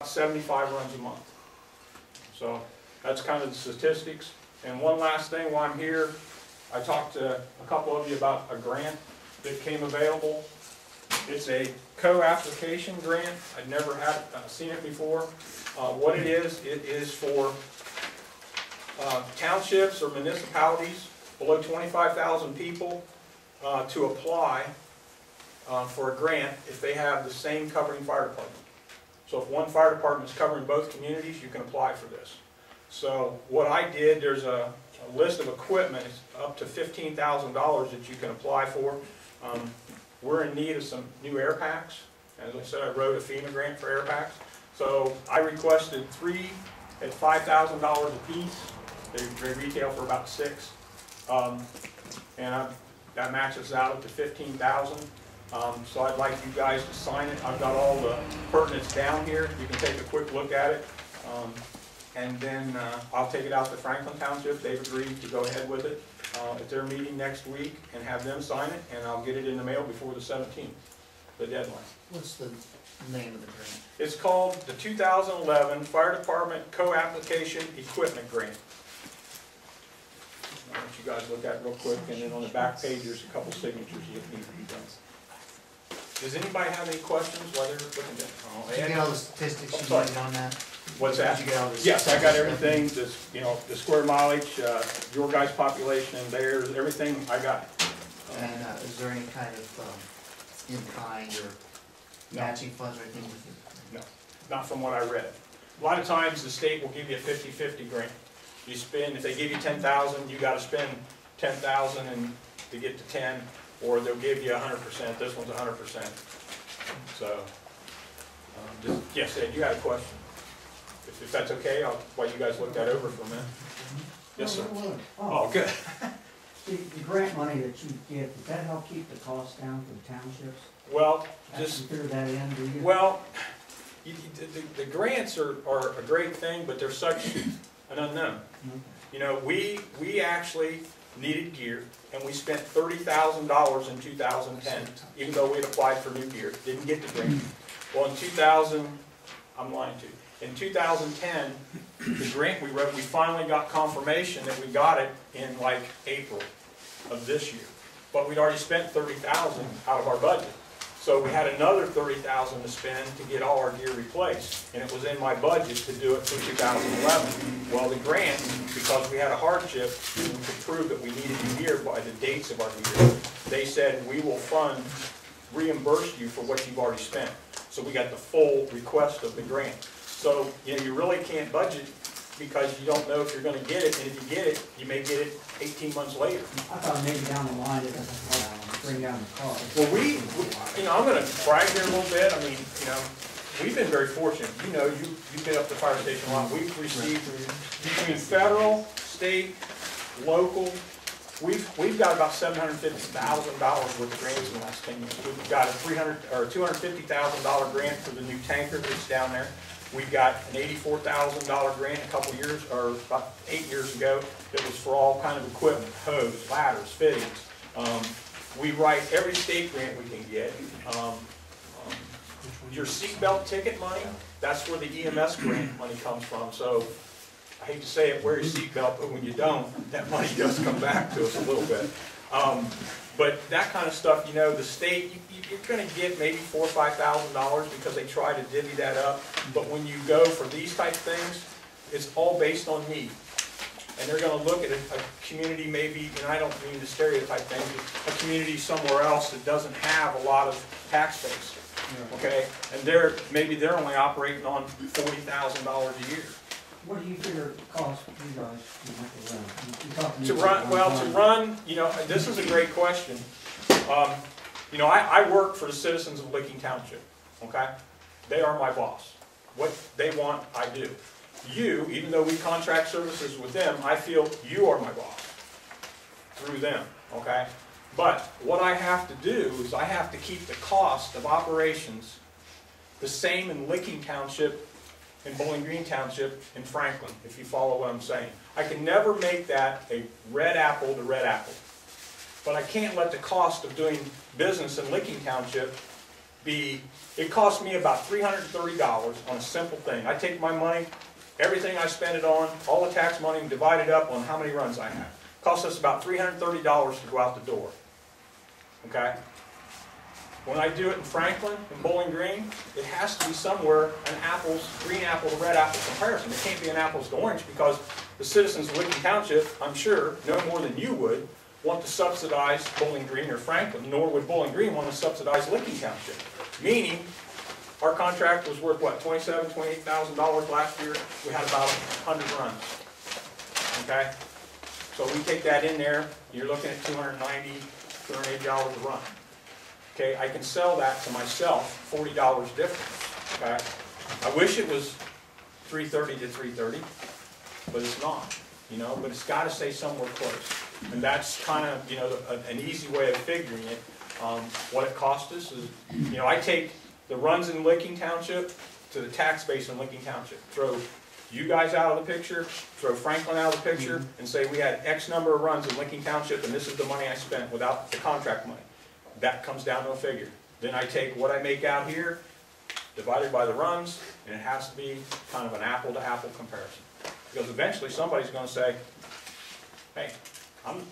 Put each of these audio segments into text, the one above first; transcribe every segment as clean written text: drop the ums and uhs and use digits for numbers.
75 runs a month. So that's kind of the statistics. And one last thing while I'm here, I talked to a couple of you about a grant that came available. It's a co-application grant. I'd never had seen it before. What it is for townships or municipalities below 25,000 people to apply for a grant if they have the same covering fire department. So if one fire department is covering both communities, you can apply for this. So what I did, there's a list of equipment, it's up to $15,000 that you can apply for. We're in need of some new air packs. As I said, I wrote a FEMA grant for air packs. So I requested 3 at $5,000 a piece. They retail for about 6. That matches out to $15,000. So I'd like you guys to sign it. I've got all the pertinence down here. You can take a quick look at it. And then I'll take it out to Franklin Township. They've agreed to go ahead with it at their meeting next week and have them sign it, and I'll get it in the mail before the 17th, the deadline. What's the name of the grant? It's called the 2011 Fire Department Co-Application Equipment Grant. I'll let you guys look at it real quick, and then on the back page there's a couple signatures you need to be done. Does anybody have any questions while they're looking at it? Did you get all the statistics you needed on that? What's that? Did you get all the Yes, I got everything, this, you know, the square mileage, your guys' population, theirs, everything I got. And is there any kind of in-kind or matching funds or anything with it? No, not from what I read. A lot of times the state will give you a 50-50 grant. You spend, if they give you 10,000, you got to spend 10,000 and to get to 10, or they'll give you 100%. This one's 100%. So, yes, Ed, you had a question. If that's okay, I'll while you guys look that over for a minute. Yes, sir. Oh, good. The grant money that you get, does that help keep the costs down for the townships? Well, just figure that in, do you? Well, the grants are a great thing, but they're such an unknown. Okay. You know, we actually needed gear, and we spent $30,000 in 2010, even though we had applied for new gear. Didn't get the grant. Well, in 2000, I'm lying to you. In 2010, the grant we wrote, we finally got confirmation that we got it in like April of this year. But we'd already spent $30,000 out of our budget. So we had another $30,000 to spend to get all our gear replaced. And it was in my budget to do it for 2011. Well, the grant, because we had a hardship to prove that we needed the gear by the dates of our gear, they said we will reimburse you for what you've already spent. So we got the full request of the grant. So, you know, you really can't budget because you don't know if you're going to get it, and if you get it, you may get it 18 months later. I thought maybe down the line it doesn't bring down the cost. Well, you know, I'm going to brag here a little bit. I mean, you know, we've been very fortunate. You know, you've been up the fire station a lot. We've received between federal, state, local. We've got about $750,000 worth of grants in the last 10 years. We've got a $250,000 grant for the new tanker that's down there. We got an $84,000 grant a couple years, or about 8 years ago, that was for all kind of equipment, hose, ladders, fittings. We write every state grant we can get. Your seatbelt ticket money, that's where the EMS grant money comes from. So I hate to say it, wear your seatbelt, but when you don't, that money does come back to us a little bit. But that kind of stuff, you know, the state, you're going to get maybe $4,000 or $5,000 because they try to divvy that up. But when you go for these type things, it's all based on need. And they're going to look at a community maybe, and I don't mean to stereotype things, but a community somewhere else that doesn't have a lot of tax base. Okay? And maybe they're only operating on $40,000 a year. What do you figure it costs you guys to run? You know, this is a great question. You know, I work for the citizens of Licking Township, okay? They are my boss. What they want, I do. You, even though we contract services with them, I feel you are my boss through them, okay? But what I have to do is I have to keep the cost of operations the same in Licking Township, in Bowling Green Township, in Franklin, if you follow what I'm saying. I can never make that a red apple to red apple. But I can't let the cost of doing business in Licking Township it cost me about $330 on a simple thing. I take my money, everything I spend it on, all the tax money, and divide it up on how many runs I have. Costs us about $330 to go out the door. Okay? When I do it in Franklin and Bowling Green, it has to be somewhere an green apple to red apple comparison. It can't be an apples to orange, because the citizens of Licking Township, I'm sure, no more than you would, want to subsidize Bowling Green or Franklin, nor would Bowling Green want to subsidize Licking Township. Meaning, our contract was worth what, $27,000, $28,000 last year. We had about 100 runs. Okay? So we take that in there, you're looking at $290, $280 a run. Okay, I can sell that to myself, $40 difference. Okay? I wish it was $330 to $330, but it's not. You know, but it's got to stay somewhere close. And that's kind of, you know, an easy way of figuring it. What it cost us is, you know, I take the runs in Licking Township to the tax base in Licking Township. Throw you guys out of the picture, throw Franklin out of the picture, and say we had X number of runs in Licking Township, and this is the money I spent without the contract money. That comes down to a figure. Then I take what I make out here, divided by the runs, and it has to be kind of an apple-to-apple comparison. Because eventually somebody's going to say, hey,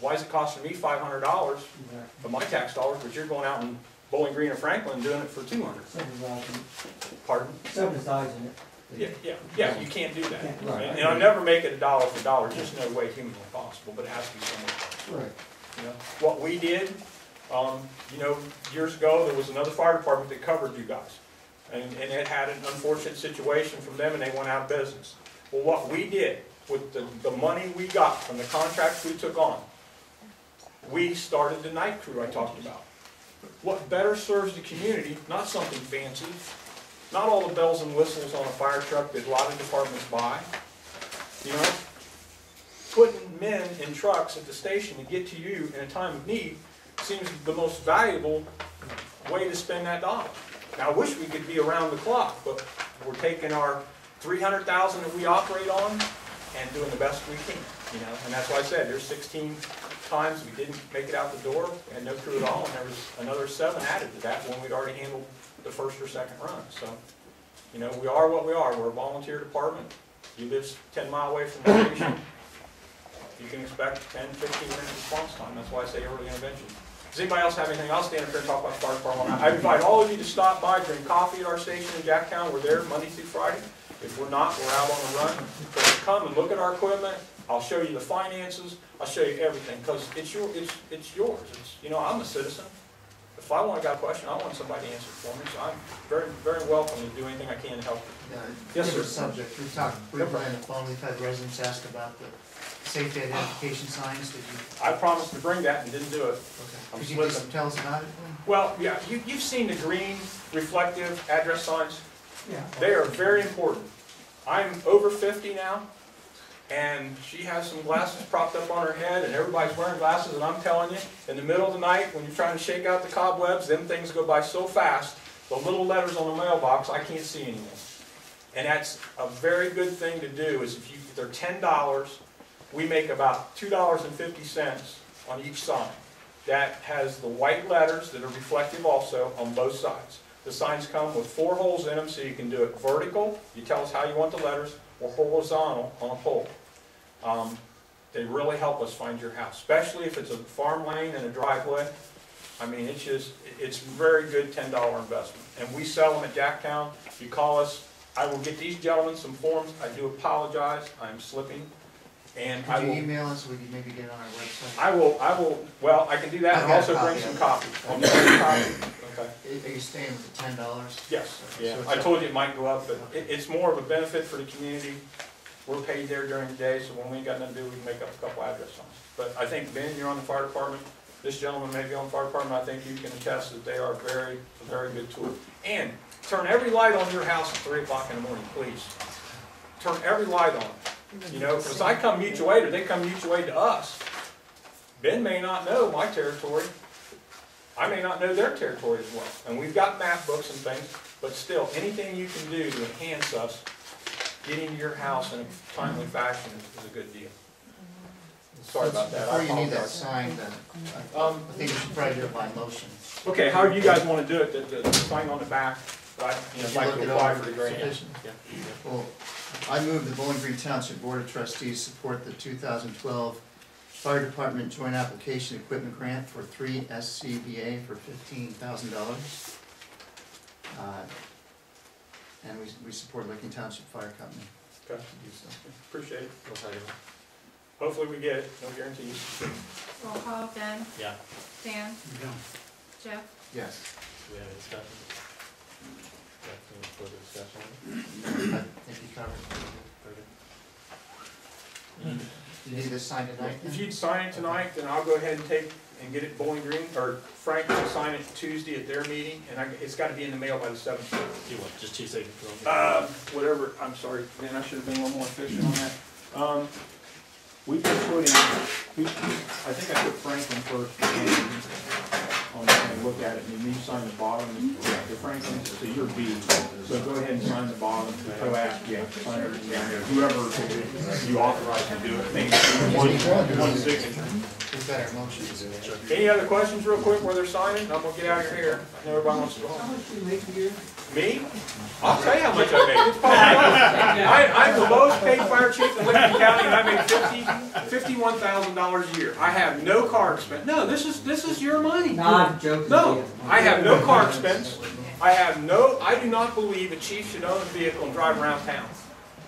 why is it costing me $500 of my tax dollars, but you're going out in Bowling Green or Franklin and doing it for $200? Pardon? Subsidizing it. Yeah, you can't do that. Right. And I never make it $1 for $1, just no way humanly possible, but it has to be somewhere. Right. You know, what we did, you know, years ago, there was another fire department that covered you guys. And it had an unfortunate situation from them, and they went out of business. Well, what we did with the money we got from the contracts we took on, we started the night crew I talked about. What better serves the community, not something fancy, not all the bells and whistles on a fire truck that a lot of departments buy. You know, putting men in trucks at the station to get to you in a time of need seems the most valuable way to spend that dollar. Now, I wish we could be around the clock, but we're taking our $300,000 that we operate on and doing the best we can, you know. And that's why I said there's 16 times we didn't make it out the door, we had no crew at all, and there was another 7 added to that when we'd already handled the first or second run. So, you know, we are what we are. We're a volunteer department. You live 10 miles away from the station, you can expect 10, 15 minutes response time. That's why I say early intervention. Does anybody else have anything? I'll stand up here and talk about the fire department. I invite all of you to stop by, drink coffee at our station in Jacktown. We're there Monday through Friday. If we're not, we're out on the run. But come and look at our equipment. I'll show you the finances. I'll show you everything, because it's yours. You know, I'm a citizen. If I got a question, I want somebody to answer it for me. So I'm very, very welcome to do anything I can to help you. Yes, sir. Subject. We've talked briefly on the phone. We've had residents ask about the safety identification signs. Did you? I promised to bring that and didn't do it. Okay. Could you just tell us about it? Well, yeah, you've seen the green reflective address signs. Yeah. They are very important. I'm over 50 now, and she has some glasses propped up on her head, and everybody's wearing glasses, and I'm telling you, in the middle of the night, when you're trying to shake out the cobwebs, them things go by so fast, the little letters on the mailbox, I can't see anymore. And that's a very good thing to do, is if they're $10, we make about $2.50 on each sign. That has the white letters that are reflective also on both sides. The signs come with 4 holes in them, so you can do it vertical, you tell us how you want the letters, or horizontal on a pole. They really help us find your house, especially if it's a farm lane and a driveway. I mean, it's very good $10 investment. And we sell them at Jacktown. If you call us, I will get these gentlemen some forms. I do apologize, I'm slipping. And Could you email us so we can maybe get it on our website? I will, well, I can do that and also bring some copies. I'll bring some copies. Okay. Are you staying with the $10? Yes, yeah. So I told you it might go up, but it's more of a benefit for the community. We're paid there during the day, so when we ain't got nothing to do, we can make up a couple address signs. But I think, Ben, you're on the fire department. This gentleman may be on the fire department. I think you can attest that they are a very good tool. And turn every light on your house at 3 o'clock in the morning, please. Turn every light on. You know, because I come mutual aid, or they come mutual aid to us. Ben may not know my territory. I may not know their territory as well. And we've got map books and things, but still, anything you can do to enhance us getting to your house in a timely fashion is a good deal. Sorry about that. Before I you need that apologize. signed, I think you should probably do it by motion. Okay, how do you guys want to do it? The sign on the back, right? You know, Did you like look to it apply over? for the grant. Sufficient? Well, I move the Bowling Green Township Board of Trustees support the 2012 Fire Department Joint Application Equipment Grant for 3 SCBA for $15,000. And we support Licking Township Fire Company. Okay, to do so. appreciate it. Hopefully we get it, no guarantees. Roll call, Ben, Yeah. Dan, Jeff, Yes. Do we have a discussion? Got any further discussion? I think you covered it. You need this signed tonight? If you'd sign it tonight, then I'll go ahead and take and get it Bowling Green, or Frank will sign it Tuesday at their meeting, and it's gotta be in the mail by the 17th. Do you want just 2 seconds? Whatever, I'm sorry, man, I should have been a little more efficient on that. We can put in, I think I put Franklin first, and look at it, and then you sign the bottom, the Franklin, so you're B. So go ahead and sign the bottom, the co-app, yeah, sign everything down there, whoever you authorize to do it, maybe one signature. We've got our motions. Any other questions real quick where they're signing? I'm gonna get out of your hair, I know everybody wants to go How home. much do you make a year? Me? I'll tell you how much I make. It's public. I'm the lowest paid fire chief in Lincoln County, and I make $51,000 a year. I have no car expense. No, this is your money. No, I'm joking. No, I have no car expense. I do not believe a chief should own a vehicle and drive around town.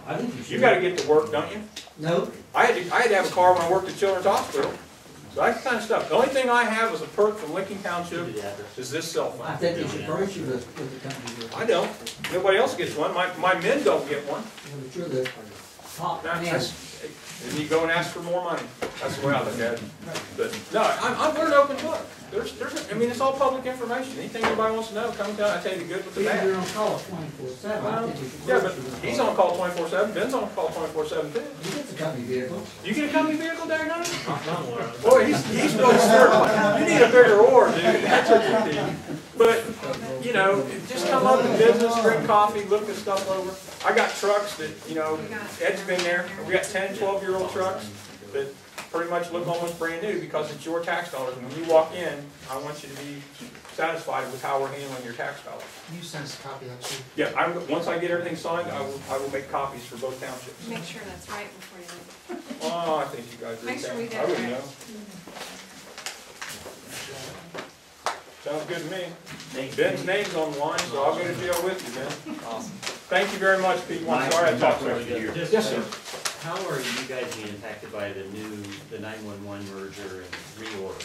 I think you should. You gotta get to work, don't you? No, I had to have a car when I worked at Children's Hospital. So that kind of stuff. The only thing I have as a perk from Lincoln Township is this cell phone. I think they should furnish you with the company. With. I don't. Nobody else gets one. My men don't get one. But you're the top man. And you go and ask for more money. That's the way I look at it. But no, we're an open book. It's all public information. Anything anybody wants to know, come down. I tell you the good with the You're bad. on call 24/7. I think you should Yeah, furnish but you with he's one. on call 24/7. Ben's on call 24/7 too. You get the company vehicle. You get a company vehicle there, no? Not more. Boy, he's really certified. You need a bigger oar, dude. That's what you need. But, just come up in business, drink coffee, look this stuff over. I got trucks that, Ed's been there. We got 10, 12-year-old trucks that pretty much look almost brand new because it's your tax dollars. And when you walk in, I want you to be satisfied with how we're handling your tax dollars. Can you send us a copy of that too? Yeah, once I get everything signed, I will make copies for both townships. make sure that's right before you leave. Oh, I think you guys are. Make sure we do I wouldn't it know. right. Sounds good to me. Ben's name's on the line, so I'll go to jail with you, Ben. Awesome. Thank you very much, Pete. I'm sorry I talked so much. Yes, sir. How are you guys being impacted by the 911 merger and reorg?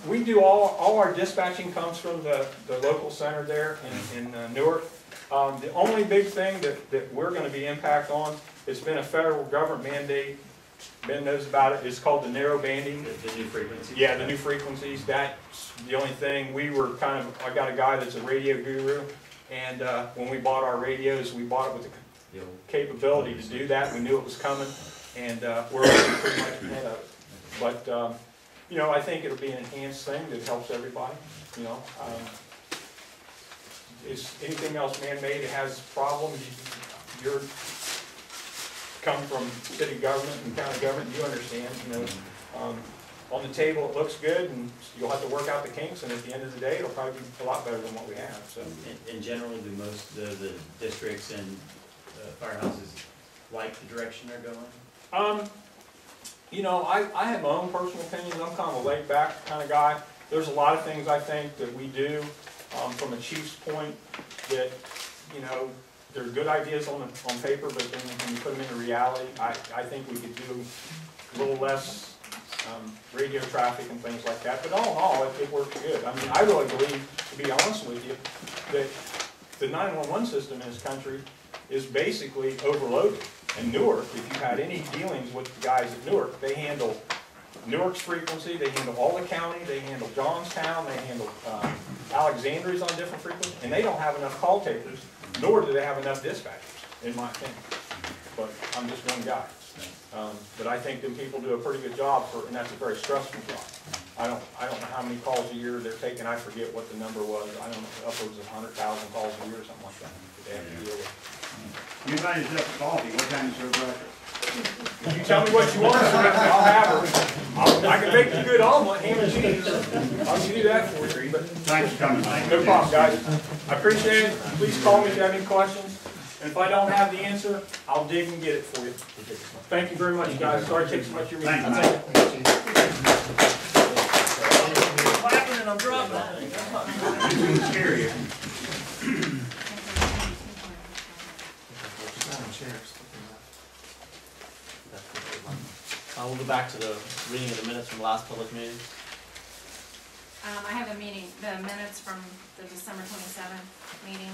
We do all our dispatching comes from the local center there in Newark. The only big thing that we're gonna be impact on, it's been a federal government mandate. Ben knows about it. It's called the narrow banding. The new frequencies? Yeah, the new frequencies. That's the only thing. I got a guy that's a radio guru, and when we bought our radios, we bought it with the capability to do that. We knew it was coming, and we're already pretty much ahead of it. But I think it'll be an enhanced thing that helps everybody. Is anything else man-made that has problems? You're come from city government and county government, you understand. On the table it looks good, and you'll have to work out the kinks, and at the end of the day, it'll probably be a lot better than what we have. So, In general, do most of the districts and firehouses like the direction they're going? I have my own personal opinions. I'm kind of a laid-back kind of guy. There's a lot of things I think that we do from a chief's point that, they're good ideas on paper, but then when you put them into reality, I think we could do a little less radio traffic and things like that. But all in all, it works good. I mean, I really believe, to be honest with you, that the 911 system in this country is basically overloaded. And Newark, if you've had any dealings with the guys at Newark, they handle Newark's frequency, they handle all the county, they handle Johnstown, they handle Alexandria's on different frequencies, and they don't have enough call takers, nor do they have enough dispatchers, in my opinion. But I'm just one guy. But I think them people do a pretty good job and that's a very stressful job. I don't know how many calls a year they're taking. I forget what the number was. I don't know, upwards of 100,000 calls a year or something like that they have to deal with. You invited us to coffee, what time is your breakfast? If you tell me what you want, I'll have her. I can make you a good omelet, ham and cheese. I'll do that for you, but Thanks for coming. no problem, guys. I appreciate it. Please call me if you have any questions. And if I don't have the answer, I'll dig and get it for you. Thank you very much, guys. Sorry to take so much of your meeting. Thank you, Clapping and I'm dropping. Scary. Madam Chair, We'll go back to the reading of the minutes from the last public meeting. I have the minutes from the December 27th meeting.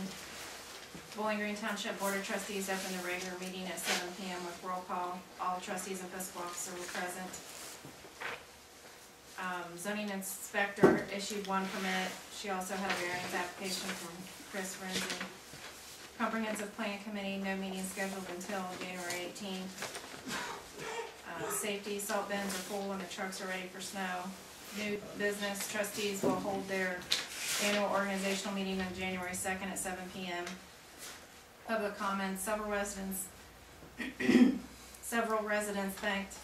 Bowling Green Township Board of Trustees opened the regular meeting at 7 PM with roll call. All trustees and fiscal officer were present. Zoning inspector issued one permit. She also had a variance application from Chris Renzi. Comprehensive Plan Committee, no meeting scheduled until January 18th. Safety, salt bins are full and the trucks are ready for snow. New business, trustees will hold their annual organizational meeting on January 2nd at 7 PM. Public comments, several residents thanked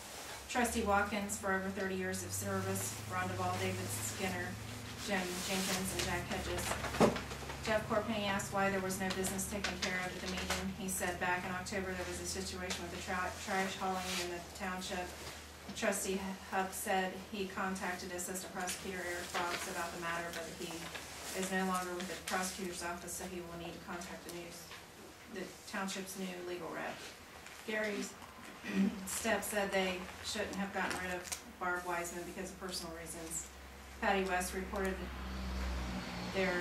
Trustee Watkins for over 30 years of service, Ron Duvall, David Skinner, Jim Jenkins, and Jack Hedges. Jeff Corpenny asked why there was no business taken care of at the meeting. He said back in October there was a situation with the trash hauling in the township. Trustee Hupp said he contacted Assistant Prosecutor Eric Fox about the matter, but he is no longer with the prosecutor's office, so he will need to contact the township's new legal rep. Gary Stepp said they shouldn't have gotten rid of Barb Wiseman because of personal reasons. Patty West reported their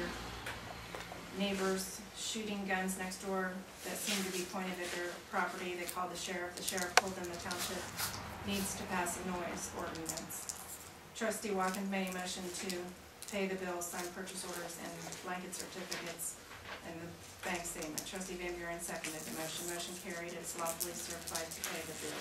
neighbors shooting guns next door that seemed to be pointed at their property. They called the sheriff. The sheriff told them the township needs to pass a noise ordinance. Trustee Watkins made a motion to pay the bills, sign purchase orders, and blanket certificates, and the bank statement. Trustee Van Buren seconded the motion. Motion carried. It's lawfully certified to pay the bill.